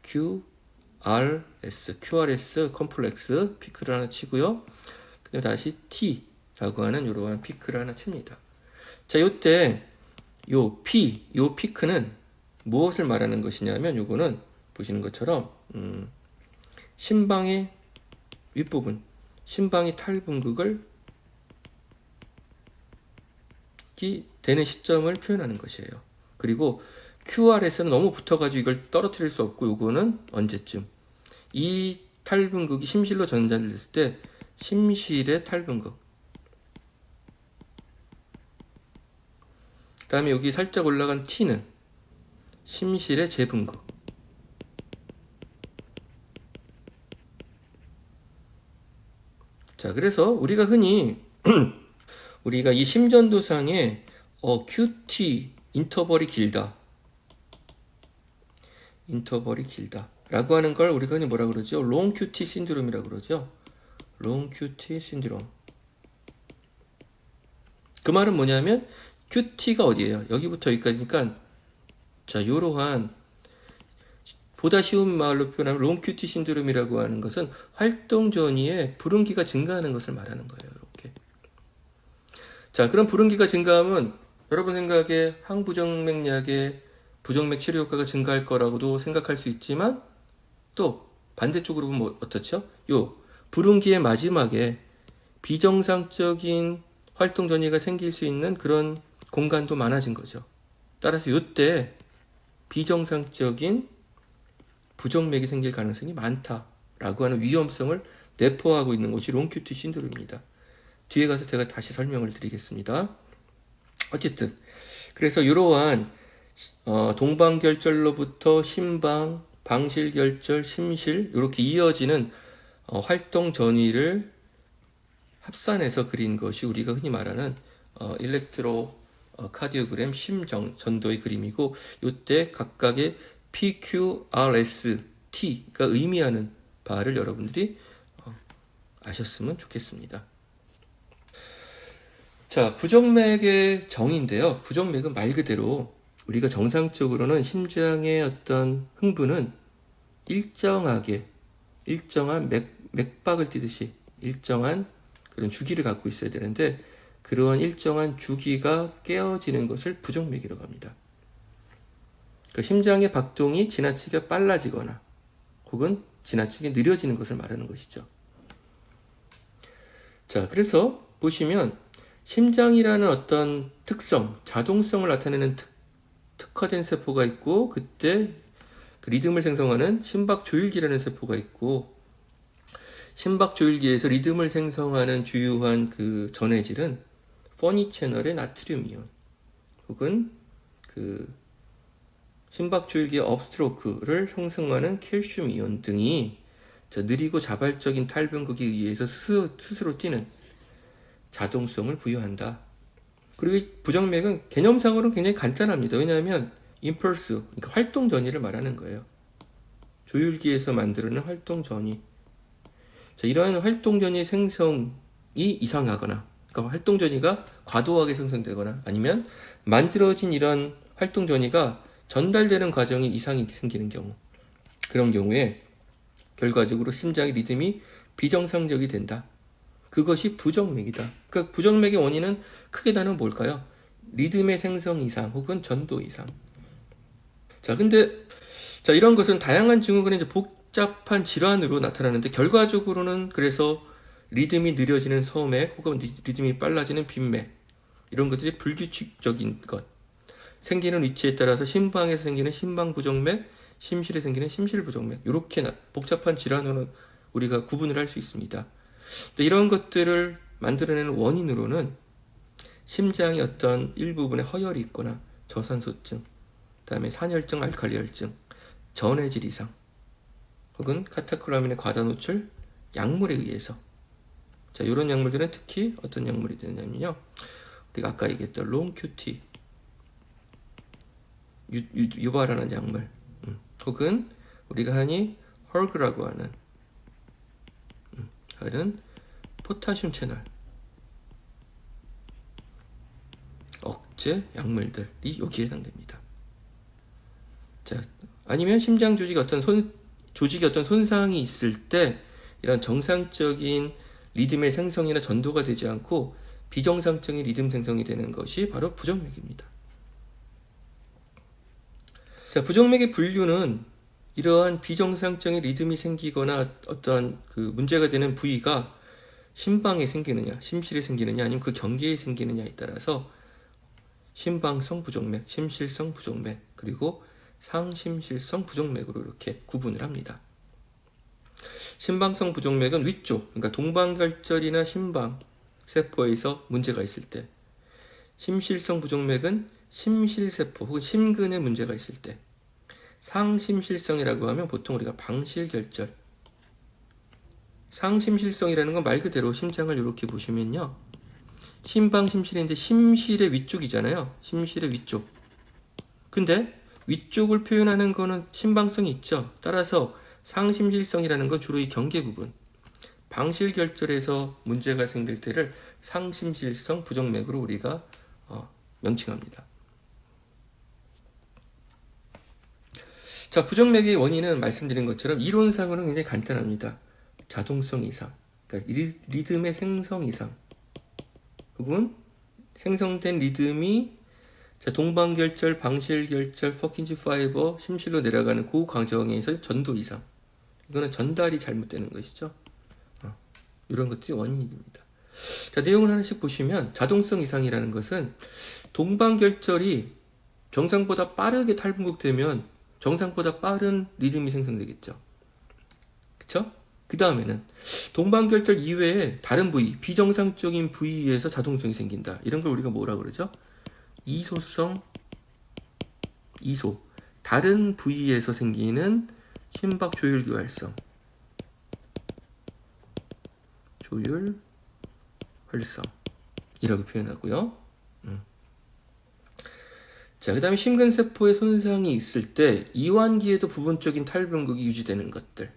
QRS 컴플렉스 피크를 하나 치고요. 그다음 다시 T라고 하는 이러한 피크를 하나 칩니다. 자, 요때 요 피크는 무엇을 말하는 것이냐면, 요거는 보시는 것처럼 심방의 윗부분, 심방의 탈분극을 되는 시점을 표현하는 것이에요. 그리고 QRS는 너무 붙어가지고 이걸 떨어뜨릴 수 없고, 요거는 언제쯤 이 탈분극이 심실로 전달됐을 때 심실의 탈분극, 그 다음에 여기 살짝 올라간 T는 심실의 재분극. 자, 그래서 우리가 흔히 우리가 이 심전도상에 QT 인터벌이 길다 라고 하는 걸 우리가 흔히 뭐라 그러죠? 롱 QT 신드롬이라고 그러죠. 롱 QT 신드롬. 그 말은 뭐냐면 QT가 어디예요? 여기부터 여기까지니까 자, 요러한 보다 쉬운 말로 표현하면 롱 QT 신드롬이라고 하는 것은 활동 전이에 부릉기가 증가하는 것을 말하는 거예요. 이렇게. 자, 그럼 부릉기가 증가하면 여러분 생각에 항부정맥약의 부정맥 치료 효과가 증가할 거라고도 생각할 수 있지만 또 반대쪽으로 보면 어떻죠? 요 부릉기의 마지막에 비정상적인 활동 전이가 생길 수 있는 그런 공간도 많아진 거죠. 따라서 이때 비정상적인 부정맥이 생길 가능성이 많다라고 하는 위험성을 내포하고 있는 것이 롱큐티 신드롬입니다. 뒤에 가서 제가 다시 설명을 드리겠습니다. 어쨌든 그래서 이러한 동방결절로부터 심방, 방실결절, 심실 이렇게 이어지는 활동 전이를 합산해서 그린 것이 우리가 흔히 말하는 일렉트로 카디오그램 심정 전도의 그림이고 이때 각각의 PQRST가 의미하는 바를 여러분들이 아셨으면 좋겠습니다. 자, 부정맥의 정의인데요. 부정맥은 말 그대로 우리가 정상적으로는 심장의 어떤 흥분은 일정한 맥박을 띠듯이 일정한 그런 주기를 갖고 있어야 되는데 그러한 일정한 주기가 깨어지는 것을 부정맥이라고 합니다. 그 심장의 박동이 지나치게 빨라지거나 혹은 지나치게 느려지는 것을 말하는 것이죠. 자, 그래서 보시면 심장이라는 어떤 특성, 자동성을 나타내는 특화된 세포가 있고 그때 그 리듬을 생성하는 심박조율기라는 세포가 있고 심박조율기에서 리듬을 생성하는 주요한 그 전해질은 퍼니 채널의 나트륨 이온 혹은 그 심박조율기의 업스트로크를 형성하는 칼슘 이온 등이 느리고 자발적인 탈변극에 의해서 스스로 뛰는 자동성을 부여한다. 그리고 이 부정맥은 개념상으로는 굉장히 간단합니다. 왜냐하면 임펄스, 그러니까 활동 전이를 말하는 거예요. 조율기에서 만들어낸 활동 전이. 자, 이러한 활동 전이 생성이 이상하거나, 그러니까 활동 전이가 과도하게 생성되거나, 아니면 만들어진 이런 활동 전이가 전달되는 과정에 이상이 생기는 경우, 그런 경우에 결과적으로 심장의 리듬이 비정상적이 된다. 그것이 부정맥이다. 그러니까 부정맥의 원인은 크게 나누면 뭘까요? 리듬의 생성 이상 혹은 전도 이상. 자, 근데 이런 것은 다양한 증후군의 이제 복잡한 질환으로 나타나는데 결과적으로는 그래서 리듬이 느려지는 소맥 혹은 리듬이 빨라지는 빈맥 이런 것들이 불규칙적인 것 생기는 위치에 따라서 심방에서 생기는 심방 부정맥, 심실에 생기는 심실 부정맥 이렇게 복잡한 질환으로 우리가 구분을 할 수 있습니다. 이런 것들을 만들어내는 원인으로는 심장의 어떤 일부분에 허혈이 있거나 저산소증, 그다음에 산혈증, 알칼리혈증, 전해질 이상, 혹은 카테콜라민의 과다 노출, 약물에 의해서 자, 이런 약물들은 특히 어떤 약물이 되냐면요, 우리가 아까 얘기했던 롱큐티 유발하는 약물, 혹은 우리가 흔히 헐그라고 하는 다른 포타슘 채널 억제 약물들이 여기에 해당됩니다. 자, 아니면 심장 조직에 어떤 손상이 있을 때 이런 정상적인 리듬의 생성이나 전도가 되지 않고 비정상적인 리듬 생성이 되는 것이 바로 부정맥입니다. 자, 부정맥의 분류는 이러한 비정상적인 리듬이 생기거나 어떠한 그 문제가 되는 부위가 심방에 생기느냐, 심실에 생기느냐, 아니면 그 경계에 생기느냐에 따라서 심방성 부정맥, 심실성 부정맥, 그리고 상심실성 부정맥으로 이렇게 구분을 합니다. 심방성 부정맥은 위쪽, 그러니까 동방결절이나 심방 세포에서 문제가 있을 때, 심실성 부정맥은 심실세포 혹은 심근에 문제가 있을 때, 상심실성이라고 하면 보통 우리가 방실결절, 상심실성이라는 건 말 그대로 심장을 이렇게 보시면요, 심방심실인데 심실의 위쪽이잖아요. 심실의 위쪽. 근데 위쪽을 표현하는 거는 심방성이 있죠. 따라서 상심실성이라는 건 주로 이 경계 부분, 방실결절에서 문제가 생길 때를 상심실성 부정맥으로 우리가 명칭합니다. 자, 부정맥의 원인은 말씀드린 것처럼 이론상으로는 굉장히 간단합니다. 자동성 이상, 그러니까 리듬의 생성 이상, 혹은 생성된 리듬이 동방결절, 방실결절, 퍼킨즈 파이버, 심실로 내려가는 그 과정에서 전도 이상, 이거는 전달이 잘못되는 것이죠. 이런 것들이 원인입니다. 자, 내용을 하나씩 보시면 자동성 이상이라는 것은 동방결절이 정상보다 빠르게 탈분곡되면 정상보다 빠른 리듬이 생성되겠죠. 그쵸? 그 다음에는 동방결절 이외에 다른 부위, 비정상적인 부위에서 자동성이 생긴다. 이런 걸 우리가 뭐라 그러죠? 이소성 이소. 다른 부위에서 생기는 심박 조율 교활성. 조율 활성. 이라고 표현하고요. 자, 그 다음에 심근세포에 손상이 있을 때 이완기에도 부분적인 탈분극이 유지되는 것들.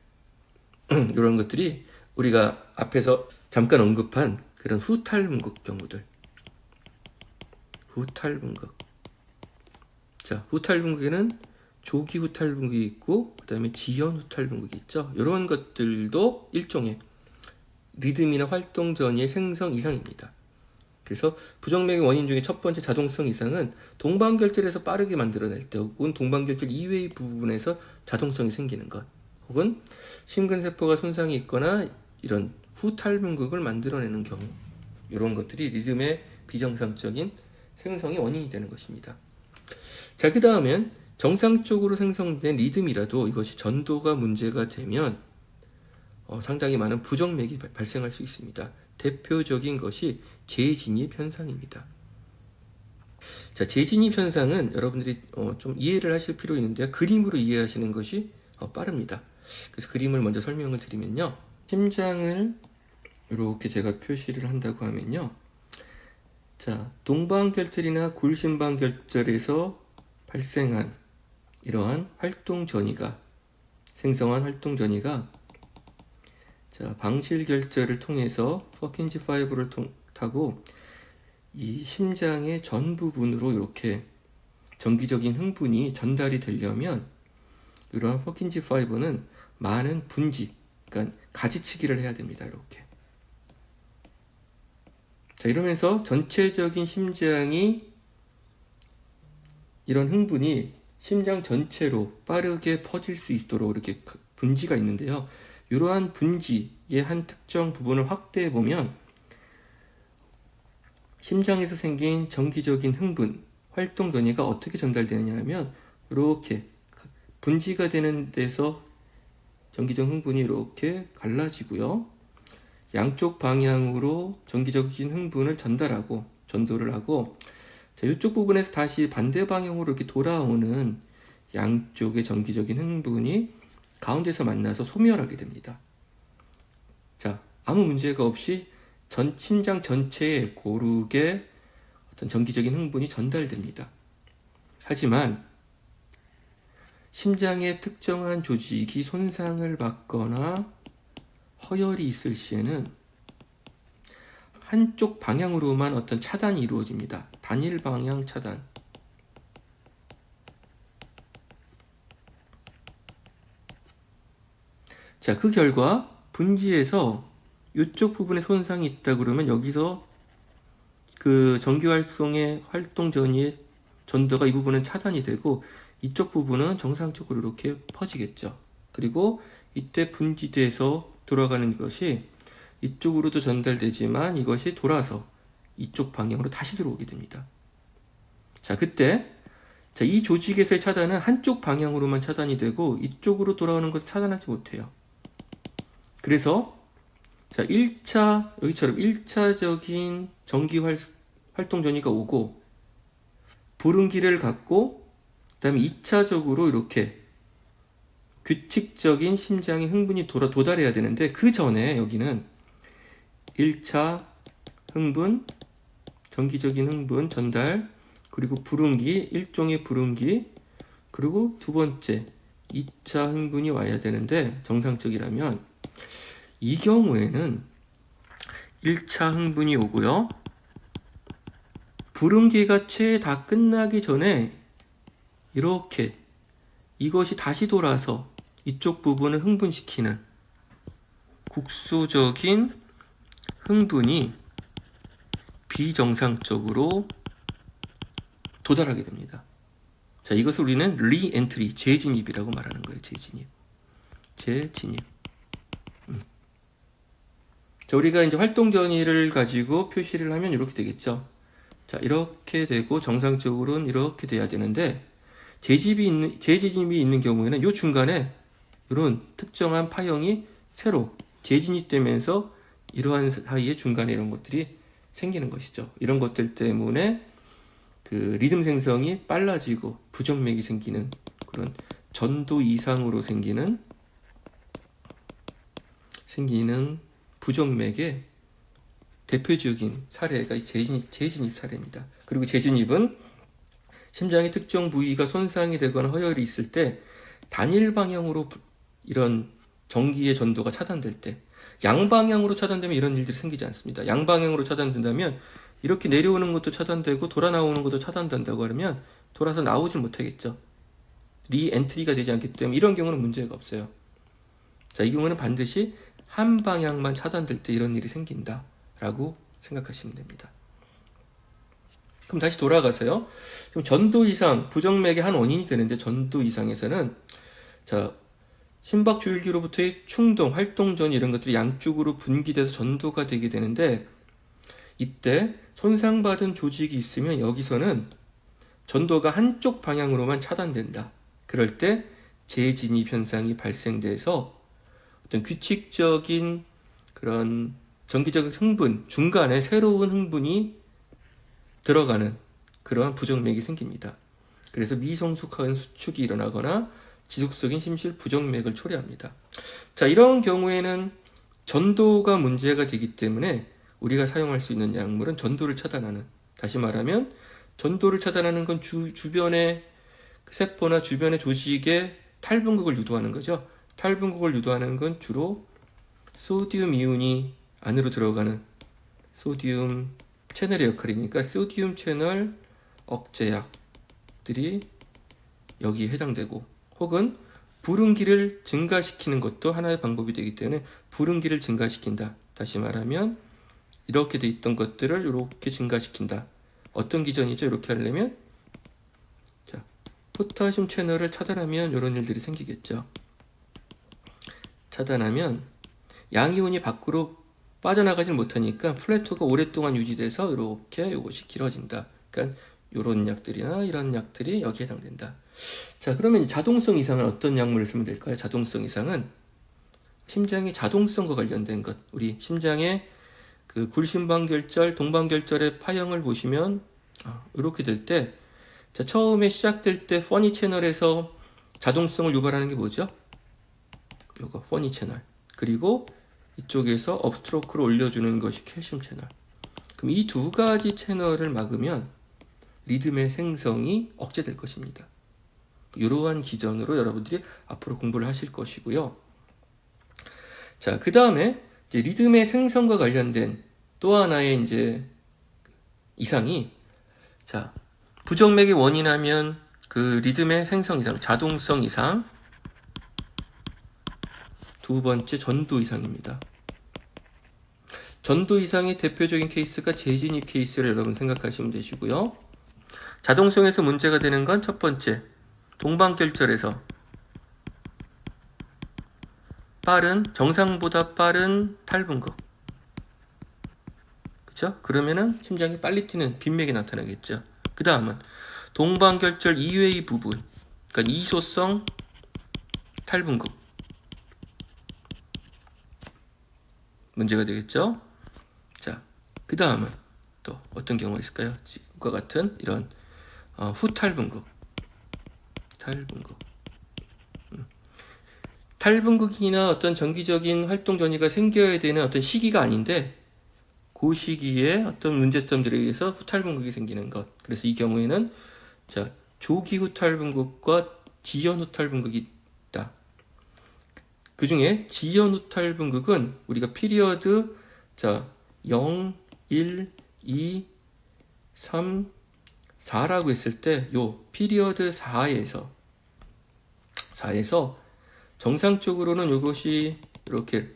이런 것들이 우리가 앞에서 잠깐 언급한 그런 후탈분극 경우들. 후탈분극. 자, 후탈분극에는 조기 후탈분극이 있고, 그 다음에 지연 후탈분극이 있죠. 이런 것들도 일종의 리듬이나 활동 전이의 생성 이상입니다. 그래서 부정맥의 원인 중에 첫 번째 자동성 이상은 동방결절에서 빠르게 만들어낼 때, 혹은 동방결절 이외의 부분에서 자동성이 생기는 것, 혹은 심근세포가 손상이 있거나 이런 후탈분극을 만들어내는 경우, 이런 것들이 리듬의 비정상적인 생성의 원인이 되는 것입니다. 자, 그 다음엔 정상적으로 생성된 리듬이라도 이것이 전도가 문제가 되면 상당히 많은 부정맥이 발생할 수 있습니다. 대표적인 것이 재진입 현상입니다. 자, 재진입 현상은 여러분들이 좀 이해를 하실 필요 있는데요. 그림으로 이해하시는 것이 빠릅니다. 그래서 그림을 먼저 설명을 드리면요. 심장을 이렇게 제가 표시를 한다고 하면요. 자, 동방결절이나 골심방결절에서 발생한 이러한 활동 전이가, 생성한 활동 전이가 자, 방실결절을 통해서 퍼킨즈 파이브를 타고 이 심장의 전 부분으로 이렇게 정기적인 흥분이 전달이 되려면 이러한 퍼킨즈 파이브는 많은 분지, 그러니까 가지치기를 해야 됩니다. 이렇게. 자, 이러면서 전체적인 심장이 이런 흥분이 심장 전체로 빠르게 퍼질 수 있도록 이렇게 분지가 있는데요. 이러한 분지의 한 특정 부분을 확대해 보면 심장에서 생긴 정기적인 흥분, 활동 전이가 어떻게 전달되느냐 하면 이렇게 분지가 되는 데서 정기적 흥분이 이렇게 갈라지고요. 양쪽 방향으로 정기적인 흥분을 전도를 하고, 자, 이쪽 부분에서 다시 반대 방향으로 이렇게 돌아오는 양쪽의 정기적인 흥분이 가운데서 만나서 소멸하게 됩니다. 자, 아무 문제가 없이 심장 전체에 고르게 어떤 정기적인 흥분이 전달됩니다. 하지만 심장의 특정한 조직이 손상을 받거나 허혈이 있을 시에는 한쪽 방향으로만 어떤 차단이 이루어집니다. 단일 방향 차단. 자, 그 결과 분지에서 이쪽 부분에 손상이 있다 그러면 여기서 그 정기활성의 활동 전이의 전도가 이 부분은 차단이 되고 이쪽 부분은 정상적으로 이렇게 퍼지겠죠. 그리고 이때 분지대에서 돌아가는 것이 이쪽으로도 전달되지만 이것이 돌아서 이쪽 방향으로 다시 들어오게 됩니다. 자, 그때 자, 이 조직에서의 차단은 한쪽 방향으로만 차단이 되고 이쪽으로 돌아오는 것을 차단하지 못해요. 그래서 자, 1차 여기처럼 1차적인 전기 활동 전이가 오고 부릉기를 갖고 그다음에 2차적으로 이렇게 규칙적인 심장의 흥분이 도달해야 되는데 그 전에 여기는 1차 흥분, 정기적인 흥분 전달, 그리고 부릉기, 일종의 부릉기, 그리고 두 번째 2차 흥분이 와야 되는데 정상적이라면 이 경우에는 1차 흥분이 오고요. 부릉기가 채 다 끝나기 전에 이렇게 이것이 다시 돌아서 이쪽 부분을 흥분시키는 국소적인 흥분이 비정상적으로 도달하게 됩니다. 자, 이것을 우리는 리엔트리, 재진입이라고 말하는 거예요. 재진입. 자, 우리가 이제 활동 전이를 가지고 표시를 하면 이렇게 되겠죠. 자, 이렇게 되고 정상적으로는 이렇게 돼야 되는데 재진입이 있는 경우에는 이 중간에 이런 특정한 파형이 새로 재진입되면서 이러한 사이에 중간에 이런 것들이 생기는 것이죠. 이런 것들 때문에 그 리듬 생성이 빨라지고 부정맥이 생기는 그런 전도 이상으로 생기는 부정맥의 대표적인 사례가 재진입 사례입니다. 그리고 재진입은 심장의 특정 부위가 손상이 되거나 허혈이 있을 때 단일 방향으로 이런 전기의 전도가 차단될 때, 양방향으로 차단되면 이런 일들이 생기지 않습니다. 양방향으로 차단된다면 이렇게 내려오는 것도 차단되고 돌아 나오는 것도 차단된다고 하면 돌아서 나오질 못하겠죠. 리엔트리가 되지 않기 때문에 이런 경우는 문제가 없어요. 자, 이 경우는 반드시 한 방향만 차단될 때 이런 일이 생긴다라고 생각하시면 됩니다. 그럼 다시 돌아가서요. 지금 전도 이상, 부정맥의 한 원인이 되는데 전도 이상에서는 자, 심박조율기로부터의 충동, 활동전 이런 것들이 양쪽으로 분기돼서 전도가 되게 되는데 이때 손상받은 조직이 있으면 여기서는 전도가 한쪽 방향으로만 차단된다. 그럴 때 재진입 현상이 발생돼서 어떤 규칙적인 그런 정기적인 흥분, 중간에 새로운 흥분이 들어가는 그러한 부정맥이 생깁니다. 그래서 미성숙한 수축이 일어나거나 지속적인 심실 부정맥을 초래합니다. 자, 이런 경우에는 전도가 문제가 되기 때문에 우리가 사용할 수 있는 약물은 전도를 차단하는, 다시 말하면 전도를 차단하는 건 주변의 세포나 주변의 조직에 탈분극을 유도하는 거죠. 탈분극을 유도하는 건 주로 소디움 이온이 안으로 들어가는 소디움 채널의 역할이니까 소디움 채널 억제약들이 여기에 해당되고, 혹은 부릉기를 증가시키는 것도 하나의 방법이 되기 때문에 부릉기를 증가시킨다. 다시 말하면 이렇게 돼 있던 것들을 이렇게 증가시킨다. 어떤 기전이죠? 이렇게 하려면 자, 포타슘 채널을 차단하면 이런 일들이 생기겠죠. 차단하면 양이온이 밖으로 빠져나가질 못하니까 플래토가 오랫동안 유지돼서 이렇게 이것이 길어진다. 그러니까 이런 약들이나 이런 약들이 여기에 해당된다. 자, 그러면 자동성 이상은 어떤 약물을 쓰면 될까요? 자동성 이상은 심장의 자동성과 관련된 것. 우리 심장의 그 굴심방결절, 동방결절의 파형을 보시면 이렇게 될 때, 자, 처음에 시작될 때 퍼니 채널에서 자동성을 유발하는 게 뭐죠? 요거 퍼니 채널. 그리고 이쪽에서 업스트로크를 올려주는 것이 칼슘 채널. 그럼 이 두 가지 채널을 막으면 리듬의 생성이 억제될 것입니다. 이러한 기전으로 여러분들이 앞으로 공부를 하실 것이고요. 자, 그 다음에 이제 리듬의 생성과 관련된 또 하나의 이제 이상이, 자, 부정맥의 원인하면 그 리듬의 생성 이상, 자동성 이상, 두 번째 전도 이상입니다. 전도 이상의 대표적인 케이스가 재진입 케이스를 여러분 생각하시면 되시고요. 자동성에서 문제가 되는 건 첫 번째, 동방결절에서 정상보다 빠른 탈분극. 그쵸? 그러면은 심장이 빨리 뛰는 빈맥이 나타나겠죠. 그 다음은 동방결절 이외의 부분, 그러니까 이소성 탈분극. 문제가 되겠죠? 자, 그 다음은 또 어떤 경우가 있을까요? 지금과 같은 이런 후탈분극. 탈분극이나 어떤 정기적인 활동 전이가 생겨야 되는 어떤 시기가 아닌데 그 시기에 어떤 문제점들에 의해서 후탈분극이 생기는 것. 그래서 이 경우에는 자, 조기 후탈분극과 지연 후탈분극이 있다. 그 중에 지연 후탈분극은 우리가 피리어드 자 0, 1, 2, 3, 4라고 했을 때 요 피리어드 4에서 정상적으로는 이것이 이렇게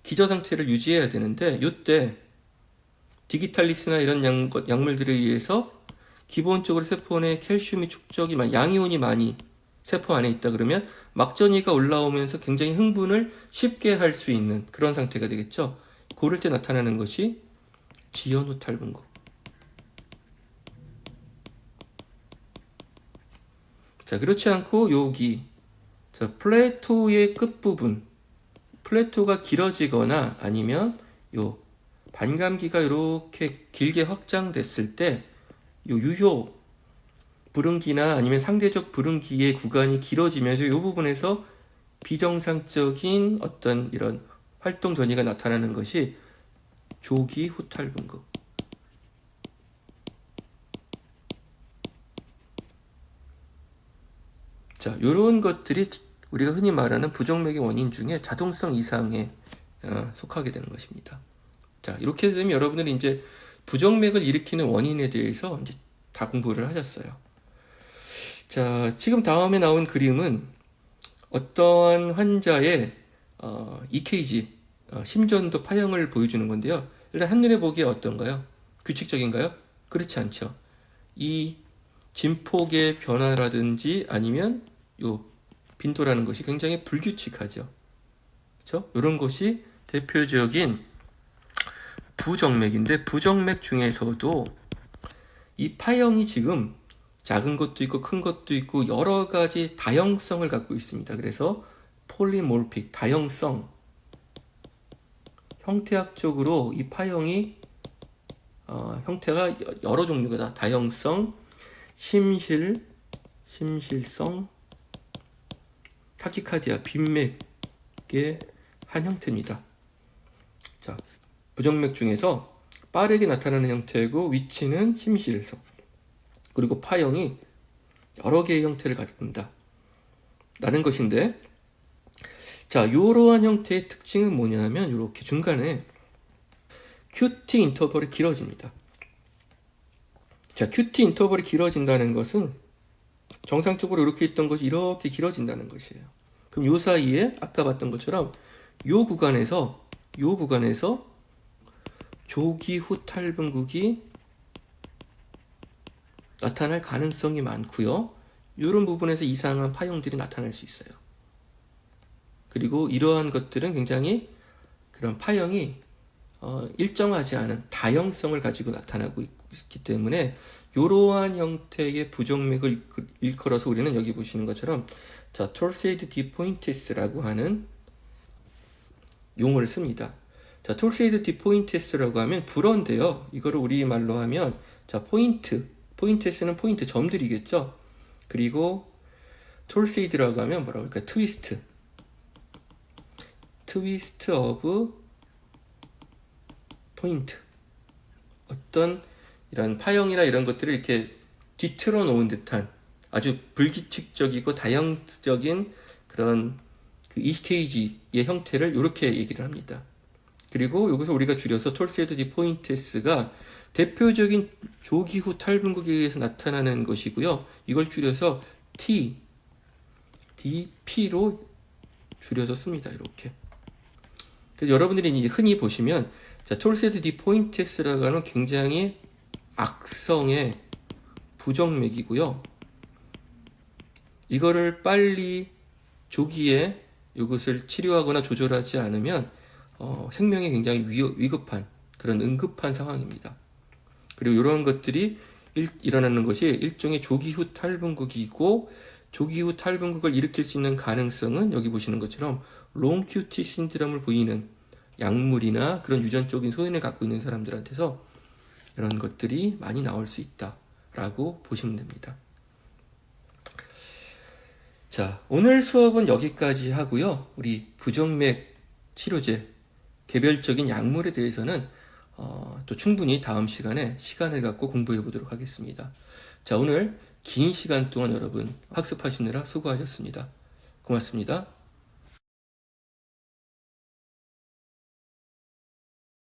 기저 상태를 유지해야 되는데 이때 디기탈리스나 이런 약물들에 의해서 기본적으로 세포 내 칼슘이 축적이 양이온이 많이 세포 안에 있다 그러면 막전이가 올라오면서 굉장히 흥분을 쉽게 할 수 있는 그런 상태가 되겠죠. 그럴 때 나타나는 것이 지연 후 탈분구. 자, 그렇지 않고 여기 자, 플레이토의 끝부분, 플레이토가 길어지거나 아니면 요 반감기가 이렇게 길게 확장됐을 때 요 유효 불응기나 아니면 상대적 불응기의 구간이 길어지면서 이 부분에서 비정상적인 어떤 이런 활동 전이가 나타나는 것이 조기 후탈분구. 자, 이런 것들이 우리가 흔히 말하는 부정맥의 원인 중에 자동성 이상에 속하게 되는 것입니다. 자, 이렇게 되면 여러분들이 이제 부정맥을 일으키는 원인에 대해서 이제 다 공부를 하셨어요. 자, 지금 다음에 나온 그림은 어떠한 환자의 EKG, 심전도 파형을 보여주는 건데요. 일단 한눈에 보기에 어떤가요? 규칙적인가요? 그렇지 않죠. 이 진폭의 변화라든지 아니면 요 빈도라는 것이 굉장히 불규칙하죠. 그렇죠? 이런 것이 대표적인 부정맥인데 부정맥 중에서도 이 파형이 지금 작은 것도 있고 큰 것도 있고 여러 가지 다형성을 갖고 있습니다. 그래서 폴리몰픽, 다형성, 형태학적으로 이 파형이 형태가 여러 종류가 다 다형성, 심실성, 타키카디아, 빈맥의 한 형태입니다. 자, 부정맥 중에서 빠르게 나타나는 형태고 위치는 심실성, 그리고 파형이 여러 개의 형태를 갖는다 라는 것인데, 자, 이러한 형태의 특징은 뭐냐면 이렇게 중간에 QT 인터벌이 길어집니다. 자, QT 인터벌이 길어진다는 것은 정상적으로 이렇게 있던 것이 이렇게 길어진다는 것이에요. 그럼 요 사이에 아까 봤던 것처럼 요 구간에서 조기 후 탈분국이 나타날 가능성이 많고요. 이런 부분에서 이상한 파형들이 나타날 수 있어요. 그리고 이러한 것들은 굉장히 그런 파형이 일정하지 않은 다형성을 가지고 나타나고 있기 때문에 이러한 형태의 부정맥을 일컬어서 우리는 여기 보시는 것처럼 자, 톨세이드 디포인티스라고 하는 용어를 씁니다. 자, 톨세이드 디포인티스라고 하면 불어인데요. 이거를 우리말로 하면 자, 포인티스는 포인트, 점들이겠죠. 그리고 톨세이드라고 하면 뭐라고 할까요? 트위스트 오브 포인트. 어떤 이런 파형이나 이런 것들을 이렇게 뒤틀어 놓은 듯한 아주 불규칙적이고 다형적인 그런 그 EKG의 형태를 이렇게 얘기를 합니다. 그리고 여기서 우리가 줄여서 톨세이드 디포인티스가 대표적인 조기 후 탈분국에 의해서 나타나는 것이고요. 이걸 줄여서 DP로 줄여서 씁니다. 이렇게. 그래서 여러분들이 이제 흔히 보시면 자, 톨세이드 디포인티스라고 하는 굉장히 악성의 부정맥이고요. 이거를 빨리 조기에 이것을 치료하거나 조절하지 않으면 생명이 굉장히 위급한 그런 응급한 상황입니다. 그리고 이러한 것들이 일어나는 것이 일종의 조기 후 탈분국이고, 조기 후 탈분국을 일으킬 수 있는 가능성은 여기 보시는 것처럼 롱 QT 신드롬을 보이는 약물이나 그런 유전적인 소인을 갖고 있는 사람들한테서 이런 것들이 많이 나올 수 있다라고 보시면 됩니다. 자, 오늘 수업은 여기까지 하고요. 우리 부정맥 치료제, 개별적인 약물에 대해서는 또 충분히 다음 시간에 시간을 갖고 공부해 보도록 하겠습니다. 자, 오늘 긴 시간 동안 여러분 학습하시느라 수고하셨습니다. 고맙습니다.